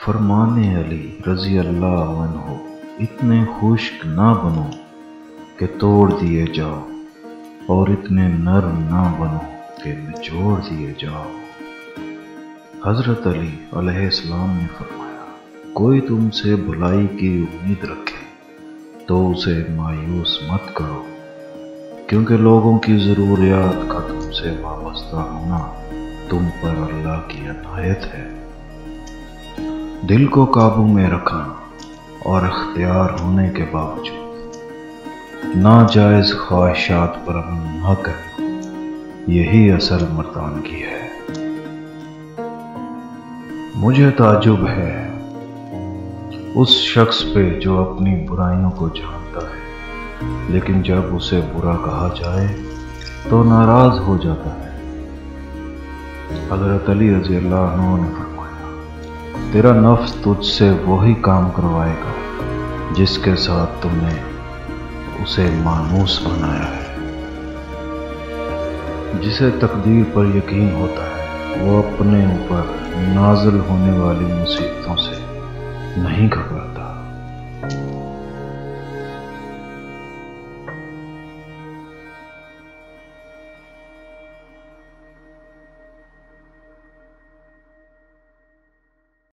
فرمان علی رضی اللہ عنہ، اتنے خشک نہ بنو کہ توڑ دیے جاؤ، اور اتنے نرم نہ بنو کہ نچوڑ دیے جاؤ۔ حضرت علی علیہ السلام نے فرمایا، کوئی تم سے بھلائی کی امید رکھے تو اسے مایوس مت کرو، کیونکہ لوگوں کی ضروریات کا تم سے وابستہ ہونا تم پر اللہ کی عنایت ہے۔ دل کو قابو میں رکھنا اور اختیار ہونے کے باوجود ناجائز خواہشات پر عمل نہ کرنا، یہی اصل مردانگی ہے۔ مجھے تعجب ہے اس شخص پہ جو اپنی برائیوں کو جانتا ہے لیکن جب اسے برا کہا جائے تو ناراض ہو جاتا ہے۔ حضرت علی رضی اللہ عنہ نے فرمایا، تیرا نفس تجھ سے وہی کام کروائے گا جس کے ساتھ تم نے اسے مانوس بنایا ہے۔ جسے تقدیر پر یقین ہوتا ہے وہ اپنے اوپر نازل ہونے والی مصیبتوں سے نہیں گھبراتا۔